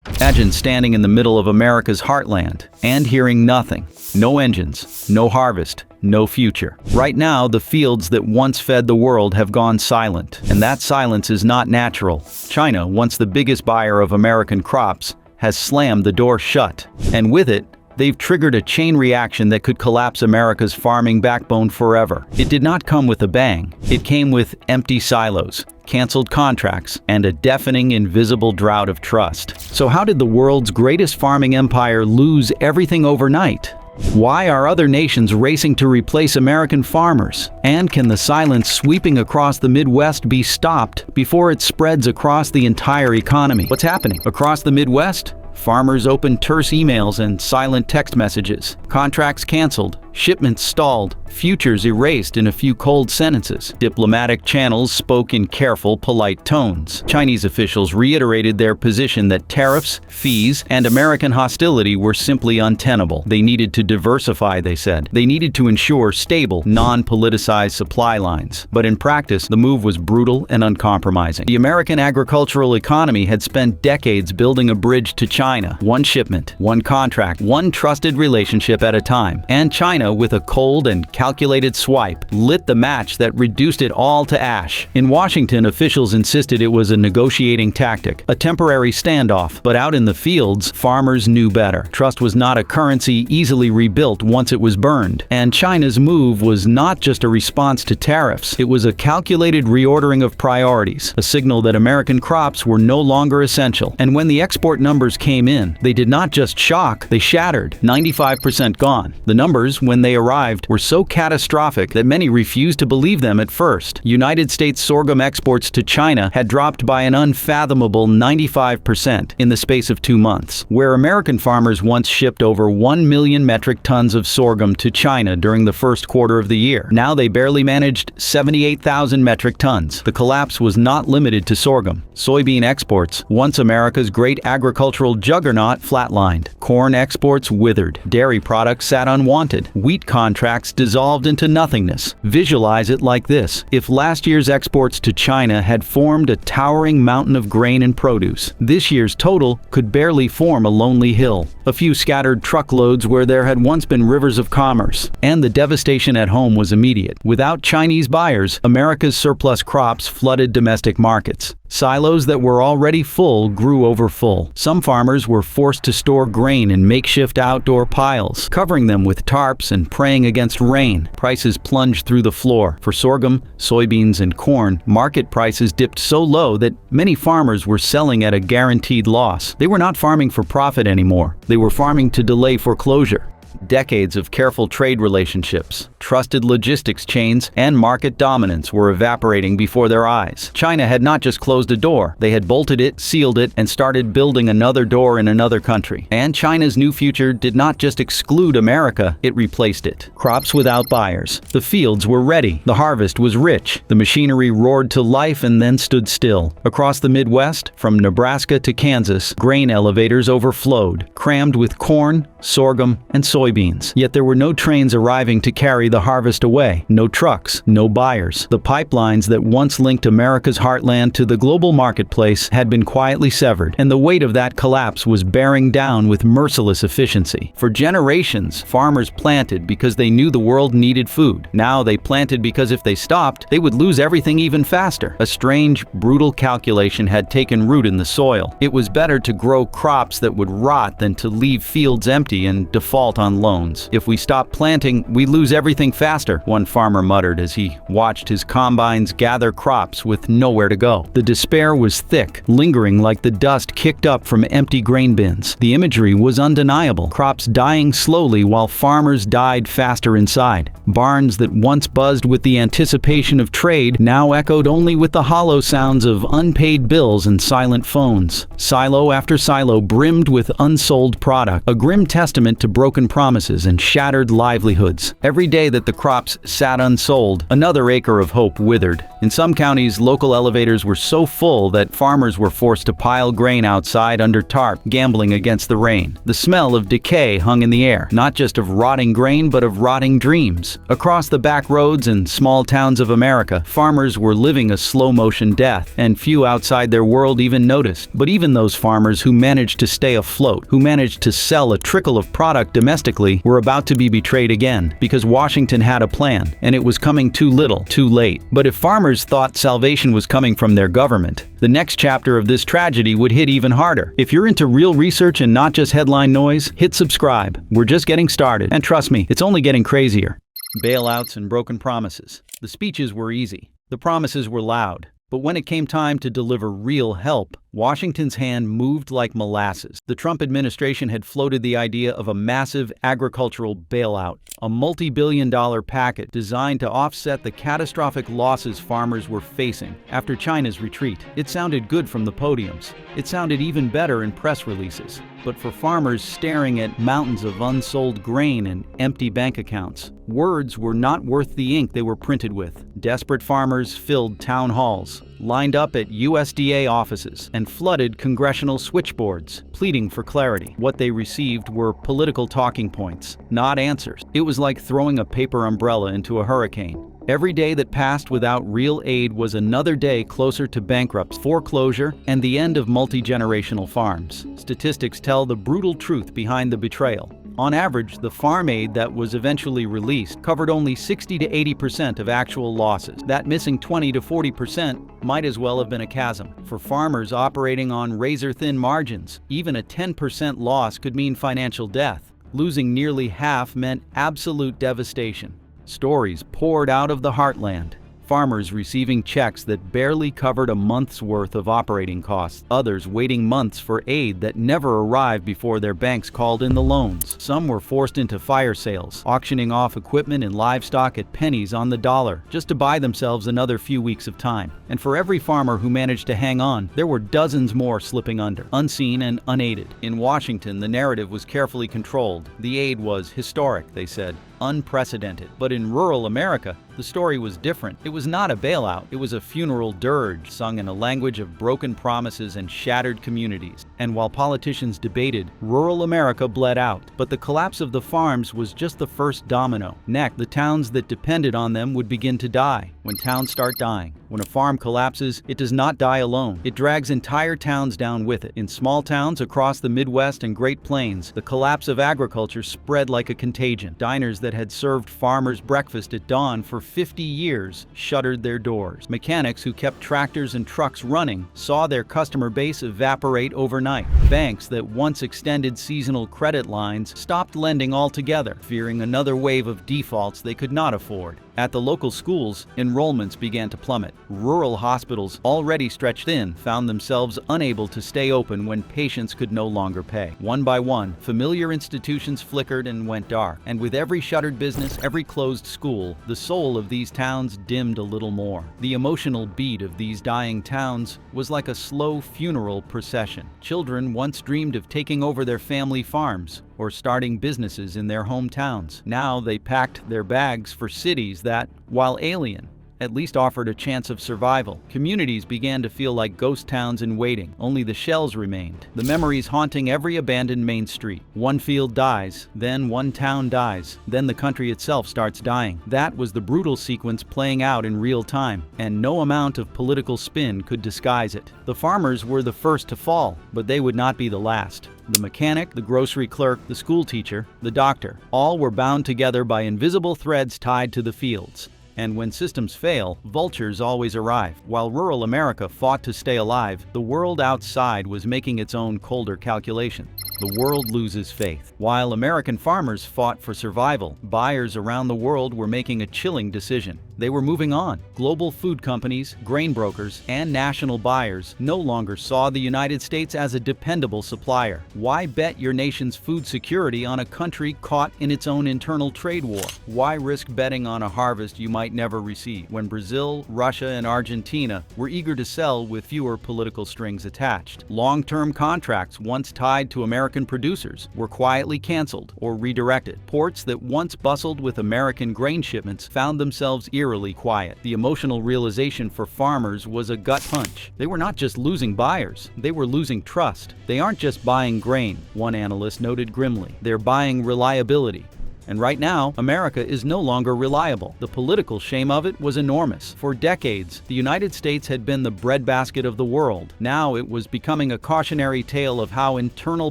Imagine standing in the middle of America's heartland and hearing nothing. No engines, no harvest, no future. Right now, the fields that once fed the world have gone silent, and that silence is not natural. China, once the biggest buyer of American crops, has slammed the door shut, and with it, they've triggered a chain reaction that could collapse America's farming backbone forever. It did not come with a bang. It came with empty silos, canceled contracts, and a deafening, invisible drought of trust. So how did the world's greatest farming empire lose everything overnight? Why are other nations racing to replace American farmers? And can the silence sweeping across the Midwest be stopped before it spreads across the entire economy? What's happening across the Midwest? Farmers open terse emails and silent text messages. Contracts canceled, shipments stalled, futures erased in a few cold sentences. Diplomatic channels spoke in careful, polite tones. Chinese officials reiterated their position that tariffs, fees, and American hostility were simply untenable. They needed to diversify, they said. They needed to ensure stable, non-politicized supply lines. But in practice, the move was brutal and uncompromising. The American agricultural economy had spent decades building a bridge to China. One shipment, one contract, one trusted relationship at a time. And China, with a cold and calculated swipe, lit the match that reduced it all to ash. In Washington, officials insisted it was a negotiating tactic, a temporary standoff. But out in the fields, farmers knew better. Trust was not a currency easily rebuilt once it was burned. And China's move was not just a response to tariffs. It was a calculated reordering of priorities, a signal that American crops were no longer essential. And when the export numbers came in, they did not just shock, they shattered. 95% gone. The numbers, when they arrived, were so catastrophic that many refused to believe them at first. United States sorghum exports to China had dropped by an unfathomable 95% in the space of 2 months. Where American farmers once shipped over 1 million metric tons of sorghum to China during the first quarter of the year, now they barely managed 78,000 metric tons. The collapse was not limited to sorghum. Soybean exports, once America's great agricultural juggernaut, flatlined. Corn exports withered. Dairy products sat unwanted. Wheat contracts dissolved into nothingness. Visualize it like this. If last year's exports to China had formed a towering mountain of grain and produce, this year's total could barely form a lonely hill. A few scattered truckloads where there had once been rivers of commerce. And the devastation at home was immediate. Without Chinese buyers, America's surplus crops flooded domestic markets. Silos that were already full grew over full. Some farmers were forced to store grain in makeshift outdoor piles, covering them with tarps and praying against rain. Prices plunged through the floor. For sorghum, soybeans, and corn, market prices dipped so low that many farmers were selling at a guaranteed loss. They were not farming for profit anymore. They were farming to delay foreclosure. Decades of careful trade relationships, trusted logistics chains, and market dominance were evaporating before their eyes. China had not just closed a door, they had bolted it, sealed it, and started building another door in another country. And China's new future did not just exclude America, it replaced it. Crops without buyers. The fields were ready. The harvest was rich. The machinery roared to life and then stood still. Across the Midwest, from Nebraska to Kansas, grain elevators overflowed, crammed with corn, sorghum, and soybeans. Yet there were no trains arriving to carry the harvest away, no trucks, no buyers. The pipelines that once linked America's heartland to the global marketplace had been quietly severed, and the weight of that collapse was bearing down with merciless efficiency. For generations, farmers planted because they knew the world needed food. Now they planted because if they stopped, they would lose everything even faster. A strange, brutal calculation had taken root in the soil. It was better to grow crops that would rot than to leave fields empty and default on loans. If we stop planting, we lose everything faster, one farmer muttered as he watched his combines gather crops with nowhere to go. The despair was thick, lingering like the dust kicked up from empty grain bins. The imagery was undeniable. Crops dying slowly while farmers died faster inside. Barns that once buzzed with the anticipation of trade now echoed only with the hollow sounds of unpaid bills and silent phones. Silo after silo brimmed with unsold product. A grim testament to broken promises and shattered livelihoods. Every day that the crops sat unsold, another acre of hope withered. In some counties, local elevators were so full that farmers were forced to pile grain outside under tarp, gambling against the rain. The smell of decay hung in the air, not just of rotting grain, but of rotting dreams. Across the back roads and small towns of America, farmers were living a slow-motion death, and few outside their world even noticed. But even those farmers who managed to stay afloat, who managed to sell a trickle of product domestically, were about to be betrayed again, because Washington had a plan, and it was coming too little, too late. But if farmers thought salvation was coming from their government, the next chapter of this tragedy would hit even harder. If you're into real research and not just headline noise, hit subscribe. We're just getting started, and trust me, it's only getting crazier. Bailouts and broken promises. The speeches were easy. The promises were loud. But when it came time to deliver real help, Washington's hand moved like molasses. The Trump administration had floated the idea of a massive agricultural bailout, a multi-billion-dollar package designed to offset the catastrophic losses farmers were facing after China's retreat. It sounded good from the podiums. It sounded even better in press releases. But for farmers staring at mountains of unsold grain and empty bank accounts, words were not worth the ink they were printed with. Desperate farmers filled town halls, lined up at USDA offices, and flooded congressional switchboards, pleading for clarity. What they received were political talking points, not answers. It was like throwing a paper umbrella into a hurricane. Every day that passed without real aid was another day closer to bankruptcy, foreclosure, and the end of multi-generational farms. Statistics tell the brutal truth behind the betrayal. On average, the farm aid that was eventually released covered only 60 to 80% of actual losses. That missing 20 to 40% might as well have been a chasm. For farmers operating on razor-thin margins, even a 10% loss could mean financial death. Losing nearly half meant absolute devastation. Stories poured out of the heartland. Farmers receiving checks that barely covered a month's worth of operating costs. Others waiting months for aid that never arrived before their banks called in the loans. Some were forced into fire sales, auctioning off equipment and livestock at pennies on the dollar, just to buy themselves another few weeks of time. And for every farmer who managed to hang on, there were dozens more slipping under, unseen and unaided. In Washington, the narrative was carefully controlled. The aid was historic, they said, unprecedented. But in rural America, the story was different. It was not a bailout. It was a funeral dirge sung in a language of broken promises and shattered communities. And while politicians debated, rural America bled out. But the collapse of the farms was just the first domino. Next, the towns that depended on them would begin to die. When towns start dying, when a farm collapses, it does not die alone. It drags entire towns down with it. In small towns across the Midwest and Great Plains, the collapse of agriculture spread like a contagion. Diners that had served farmers breakfast at dawn for 50 years shuttered their doors. Mechanics who kept tractors and trucks running saw their customer base evaporate overnight. Banks that once extended seasonal credit lines stopped lending altogether, fearing another wave of defaults they could not afford. At the local schools, enrollments began to plummet. Rural hospitals, already stretched thin, found themselves unable to stay open when patients could no longer pay. One by one, familiar institutions flickered and went dark. And with every shuttered business, every closed school, the soul of these towns dimmed a little more. The emotional beat of these dying towns was like a slow funeral procession. Children once dreamed of taking over their family farms or starting businesses in their hometowns. Now they packed their bags for cities that, while alien, at least offered a chance of survival. Communities began to feel like ghost towns in waiting. Only the shells remained, the memories haunting every abandoned main street. One field dies, then one town dies, then the country itself starts dying. That was the brutal sequence playing out in real time, and no amount of political spin could disguise it. The farmers were the first to fall, but they would not be the last. The mechanic, the grocery clerk, the school teacher, the doctor, all were bound together by invisible threads tied to the fields. And when systems fail, vultures always arrive. While rural America fought to stay alive, the world outside was making its own colder calculation. The world loses faith. While American farmers fought for survival, buyers around the world were making a chilling decision. They were moving on. Global food companies, grain brokers, and national buyers no longer saw the United States as a dependable supplier. Why bet your nation's food security on a country caught in its own internal trade war? Why risk betting on a harvest you might never receive when Brazil, Russia, and Argentina were eager to sell with fewer political strings attached? Long-term contracts once tied to American producers were quietly canceled or redirected. Ports that once bustled with American grain shipments found themselves eerily quiet. The emotional realization for farmers was a gut punch. They were not just losing buyers, they were losing trust. They aren't just buying grain, one analyst noted grimly. They're buying reliability. And right now, America is no longer reliable. The political shame of it was enormous. For decades, the United States had been the breadbasket of the world. Now it was becoming a cautionary tale of how internal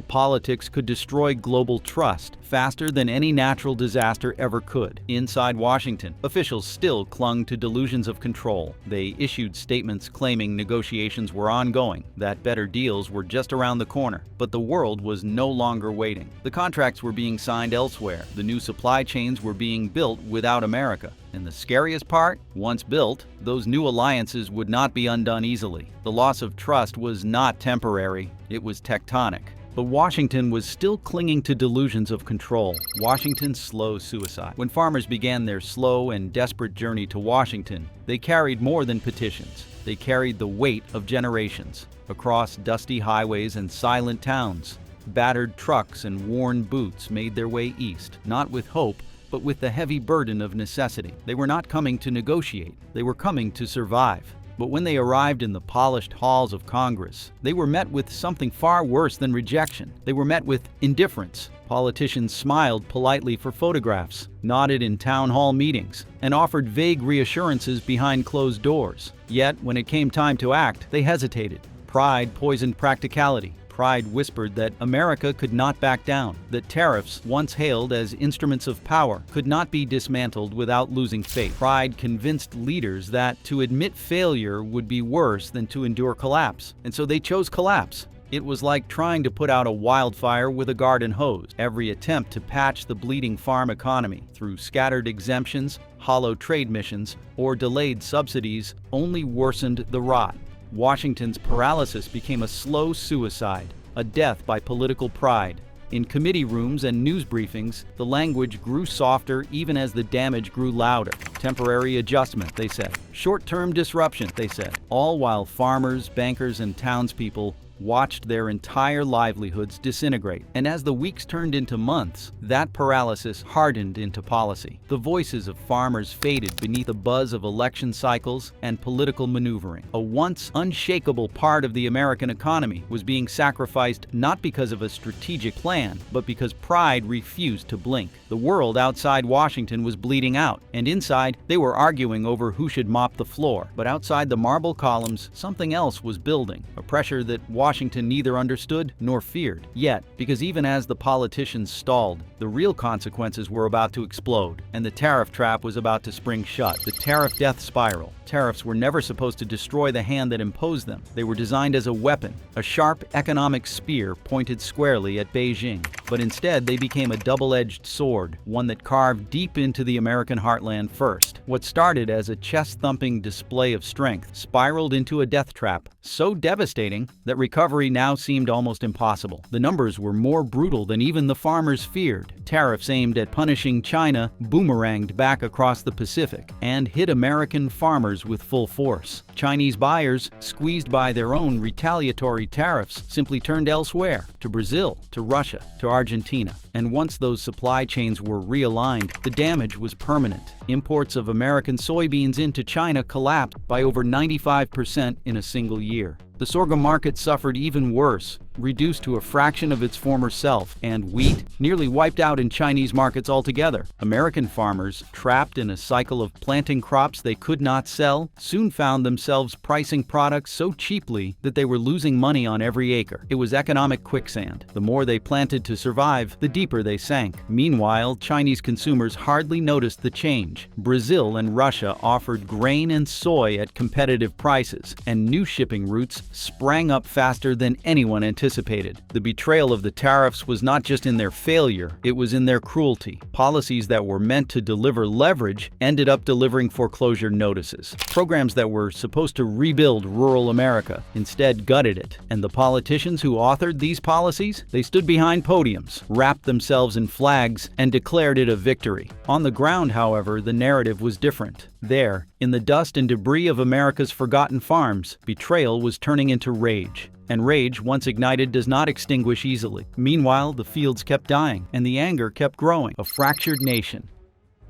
politics could destroy global trust faster than any natural disaster ever could. Inside Washington, officials still clung to delusions of control. They issued statements claiming negotiations were ongoing, that better deals were just around the corner. But the world was no longer waiting. The contracts were being signed elsewhere. The new supply chains were being built without America. And the scariest part, once built, those new alliances would not be undone easily. The loss of trust was not temporary, it was tectonic. But Washington was still clinging to delusions of control. Washington's slow suicide. When farmers began their slow and desperate journey to Washington, they carried more than petitions. They carried the weight of generations. Across dusty highways and silent towns, battered trucks and worn boots made their way east, not with hope, but with the heavy burden of necessity. They were not coming to negotiate. They were coming to survive. But when they arrived in the polished halls of Congress, they were met with something far worse than rejection. They were met with indifference. Politicians smiled politely for photographs, nodded in town hall meetings, and offered vague reassurances behind closed doors. Yet, when it came time to act, they hesitated. Pride poisoned practicality. Pride whispered that America could not back down, that tariffs, once hailed as instruments of power, could not be dismantled without losing faith. Pride convinced leaders that to admit failure would be worse than to endure collapse, and so they chose collapse. It was like trying to put out a wildfire with a garden hose. Every attempt to patch the bleeding farm economy through scattered exemptions, hollow trade missions, or delayed subsidies only worsened the rot. Washington's paralysis became a slow suicide, a death by political pride. In committee rooms and news briefings, the language grew softer even as the damage grew louder. Temporary adjustment, they said. Short-term disruption, they said. All while farmers, bankers, and townspeople watched their entire livelihoods disintegrate. And as the weeks turned into months, that paralysis hardened into policy. The voices of farmers faded beneath the buzz of election cycles and political maneuvering. A once unshakable part of the American economy was being sacrificed not because of a strategic plan, but because pride refused to blink. The world outside Washington was bleeding out, and inside, they were arguing over who should mop the floor. But outside the marble columns, something else was building, a pressure that Washington neither understood nor feared. Yet, because even as the politicians stalled, the real consequences were about to explode, and the tariff trap was about to spring shut. The tariff death spiral. Tariffs were never supposed to destroy the hand that imposed them. They were designed as a weapon, a sharp economic spear pointed squarely at Beijing. But instead, they became a double-edged sword, one that carved deep into the American heartland first. What started as a chest-thumping display of strength spiraled into a death trap, so devastating that recovery now seemed almost impossible. The numbers were more brutal than even the farmers feared. Tariffs aimed at punishing China boomeranged back across the Pacific and hit American farmers with full force. Chinese buyers, squeezed by their own retaliatory tariffs, simply turned elsewhere, to Brazil, to Russia, to Argentina. And once those supply chains were realigned, the damage was permanent. Imports of American soybeans into China collapsed by over 95% in a single year. The sorghum market suffered even worse, reduced to a fraction of its former self, and wheat nearly wiped out in Chinese markets altogether. American farmers, trapped in a cycle of planting crops they could not sell, soon found themselves pricing products so cheaply that they were losing money on every acre. It was economic quicksand. The more they planted to survive, the deeper they sank. Meanwhile, Chinese consumers hardly noticed the change. Brazil and Russia offered grain and soy at competitive prices, and new shipping routes sprang up faster than anyone anticipated. The betrayal of the tariffs was not just in their failure, it was in their cruelty. Policies that were meant to deliver leverage ended up delivering foreclosure notices. Programs that were supposed to rebuild rural America instead gutted it. And the politicians who authored these policies? They stood behind podiums, wrapped themselves in flags, and declared it a victory. On the ground, however, the narrative was different. There, in the dust and debris of America's forgotten farms, betrayal was turning into rage. And rage, once ignited, does not extinguish easily. Meanwhile, the fields kept dying, and the anger kept growing. A fractured nation.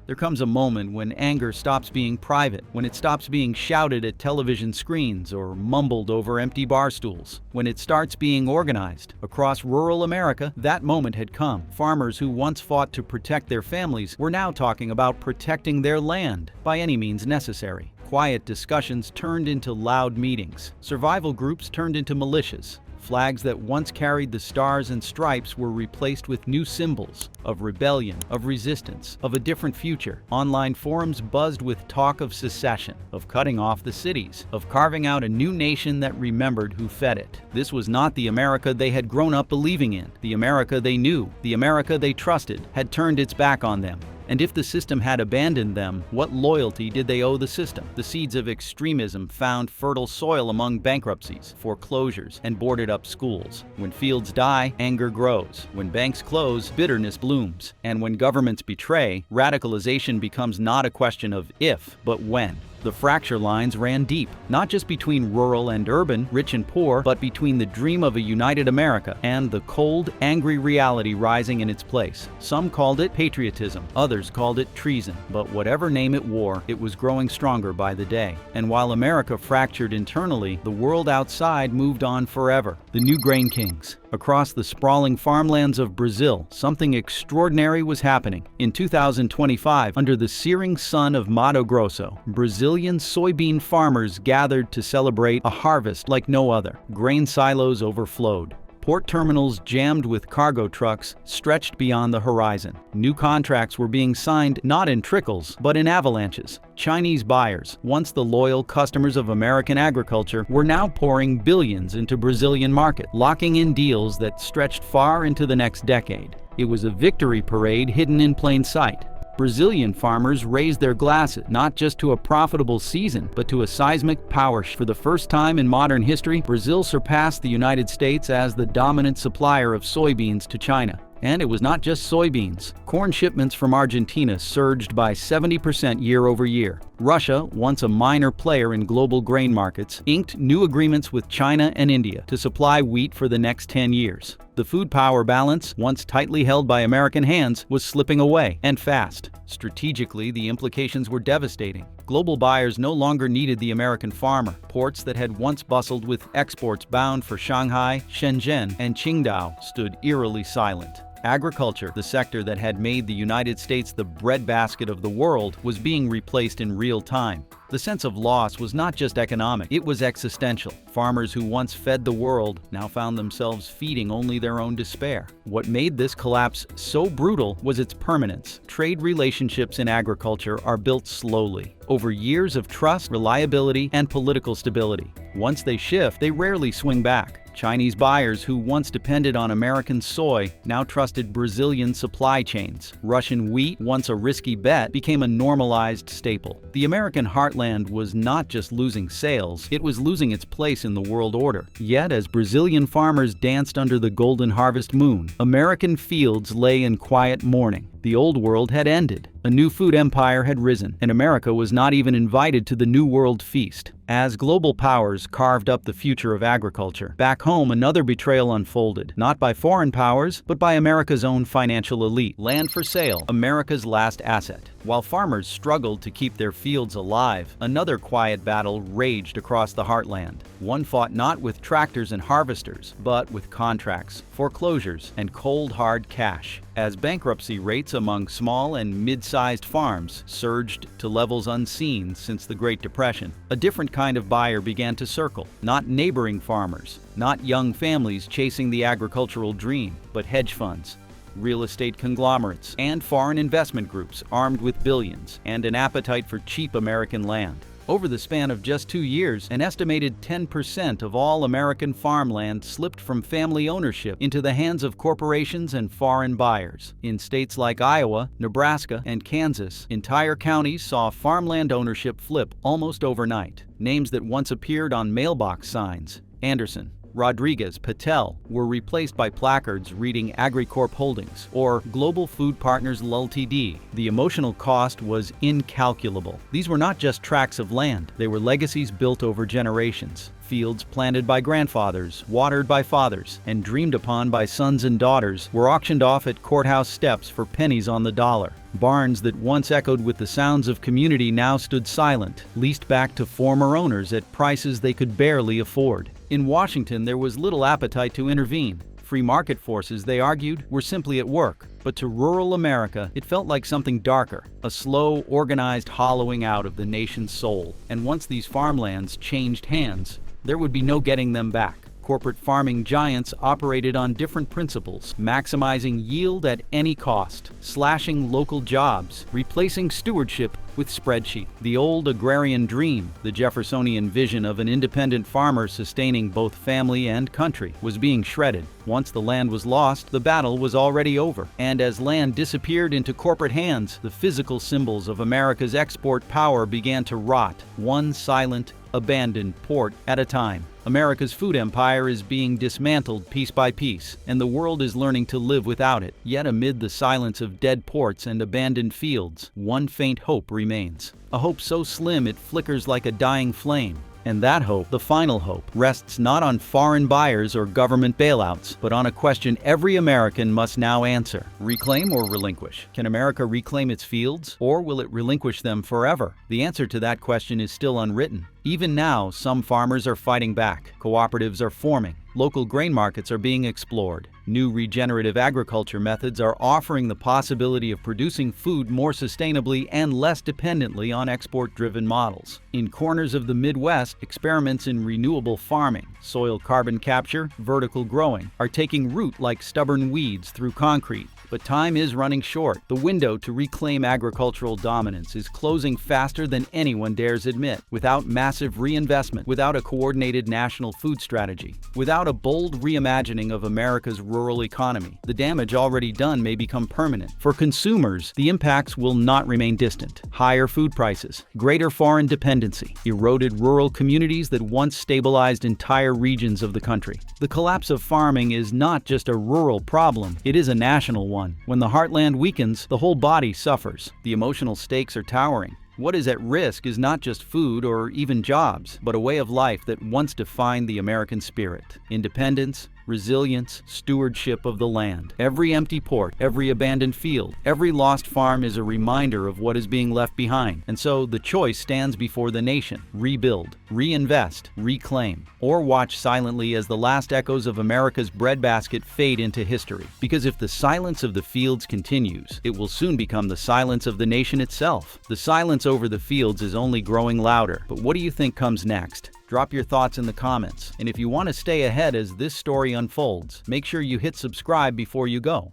There comes a moment when anger stops being private, when it stops being shouted at television screens or mumbled over empty bar stools, when it starts being organized. Across rural America, that moment had come. Farmers who once fought to protect their families were now talking about protecting their land by any means necessary. Quiet discussions turned into loud meetings. Survival groups turned into militias. Flags that once carried the stars and stripes were replaced with new symbols of rebellion, of resistance, of a different future. Online forums buzzed with talk of secession, of cutting off the cities, of carving out a new nation that remembered who fed it. This was not the America they had grown up believing in. The America they knew, the America they trusted, had turned its back on them. And if the system had abandoned them, what loyalty did they owe the system? The seeds of extremism found fertile soil among bankruptcies, foreclosures, and boarded-up schools. When fields die, anger grows. When banks close, bitterness blooms. And when governments betray, radicalization becomes not a question of if, but when. The fracture lines ran deep, not just between rural and urban, rich and poor, but between the dream of a united America and the cold, angry reality rising in its place. Some called it patriotism, others called it treason, but whatever name it wore, it was growing stronger by the day. And while America fractured internally, the world outside moved on forever. The new grain kings. Across the sprawling farmlands of Brazil, something extraordinary was happening. In 2025, under the searing sun of Mato Grosso, Brazilian soybean farmers gathered to celebrate a harvest like no other. Grain silos overflowed. Port terminals jammed with cargo trucks stretched beyond the horizon. New contracts were being signed not in trickles, but in avalanches. Chinese buyers, once the loyal customers of American agriculture, were now pouring billions into Brazilian market, locking in deals that stretched far into the next decade. It was a victory parade hidden in plain sight. Brazilian farmers raised their glasses not just to a profitable season, but to a seismic power shift. For the first time in modern history, Brazil surpassed the United States as the dominant supplier of soybeans to China. And it was not just soybeans. Corn shipments from Argentina surged by 70% year over year. Russia, once a minor player in global grain markets, inked new agreements with China and India to supply wheat for the next 10 years. The food power balance, once tightly held by American hands, was slipping away, and fast. Strategically, the implications were devastating. Global buyers no longer needed the American farmer. Ports that had once bustled with exports bound for Shanghai, Shenzhen, and Qingdao stood eerily silent. Agriculture, the sector that had made the United States the breadbasket of the world, was being replaced in real time. The sense of loss was not just economic, it was existential. Farmers who once fed the world now found themselves feeding only their own despair. What made this collapse so brutal was its permanence. Trade relationships in agriculture are built slowly, over years of trust, reliability, and political stability. Once they shift, they rarely swing back. Chinese buyers who once depended on American soy now trusted Brazilian supply chains. Russian wheat, once a risky bet, became a normalized staple. The American heartland was not just losing sales, it was losing its place in the world order. Yet, as Brazilian farmers danced under the golden harvest moon, American fields lay in quiet mourning. The old world had ended. A new food empire had risen, and America was not even invited to the New World feast. As global powers carved up the future of agriculture, back home another betrayal unfolded, not by foreign powers, but by America's own financial elite. Land for sale, America's last asset. While farmers struggled to keep their fields alive, another quiet battle raged across the heartland. One fought not with tractors and harvesters, but with contracts, foreclosures, and cold hard cash. As bankruptcy rates among small and mid-sized farms surged to levels unseen since the Great Depression, a different kind of buyer began to circle. Not neighboring farmers, not young families chasing the agricultural dream, but hedge funds. real estate conglomerates, and foreign investment groups armed with billions and an appetite for cheap American land. Over the span of just 2 years, an estimated 10% of all American farmland slipped from family ownership into the hands of corporations and foreign buyers. In states like Iowa, Nebraska, and Kansas, entire counties saw farmland ownership flip almost overnight. Names that once appeared on mailbox signs, Anderson, Rodriguez, Patel, were replaced by placards reading AgriCorp Holdings or Global Food Partners Ltd. The emotional cost was incalculable. These were not just tracts of land, they were legacies built over generations. Fields planted by grandfathers, watered by fathers, and dreamed upon by sons and daughters were auctioned off at courthouse steps for pennies on the dollar. Barns that once echoed with the sounds of community now stood silent, leased back to former owners at prices they could barely afford. In Washington, there was little appetite to intervene. Free market forces, they argued, were simply at work. But to rural America, it felt like something darker, a slow, organized hollowing out of the nation's soul. And once these farmlands changed hands, there would be no getting them back. Corporate farming giants operated on different principles, maximizing yield at any cost, slashing local jobs, replacing stewardship with spreadsheet. The old agrarian dream, the Jeffersonian vision of an independent farmer sustaining both family and country, was being shredded. Once the land was lost, the battle was already over. And as land disappeared into corporate hands, the physical symbols of America's export power began to rot, one silent, abandoned port at a time. America's food empire is being dismantled piece by piece, and the world is learning to live without it. Yet amid the silence of dead ports and abandoned fields, one faint hope remains. A hope so slim it flickers like a dying flame. And that hope, the final hope, rests not on foreign buyers or government bailouts, but on a question every American must now answer. Reclaim or relinquish? Can America reclaim its fields, or will it relinquish them forever? The answer to that question is still unwritten. Even now, some farmers are fighting back. Cooperatives are forming. Local grain markets are being explored. New regenerative agriculture methods are offering the possibility of producing food more sustainably and less dependently on export-driven models. In corners of the Midwest, experiments in renewable farming, soil carbon capture, vertical growing, are taking root like stubborn weeds through concrete. But time is running short. The window to reclaim agricultural dominance is closing faster than anyone dares admit. Without massive reinvestment, without a coordinated national food strategy, without a bold reimagining of America's rural economy, the damage already done may become permanent. For consumers, the impacts will not remain distant. Higher food prices, greater foreign dependency, eroded rural communities that once stabilized entire regions of the country. The collapse of farming is not just a rural problem, it is a national one. When the heartland weakens, the whole body suffers. The emotional stakes are towering. What is at risk is not just food or even jobs, but a way of life that once defined the American spirit. Independence, resilience, stewardship of the land. Every empty port, every abandoned field, every lost farm is a reminder of what is being left behind. And so the choice stands before the nation: rebuild, reinvest, reclaim, or watch silently as the last echoes of America's breadbasket fade into history. Because if the silence of the fields continues, it will soon become the silence of the nation itself. The silence over the fields is only growing louder. But what do you think comes next? Drop your thoughts in the comments. And if you want to stay ahead as this story unfolds, make sure you hit subscribe before you go.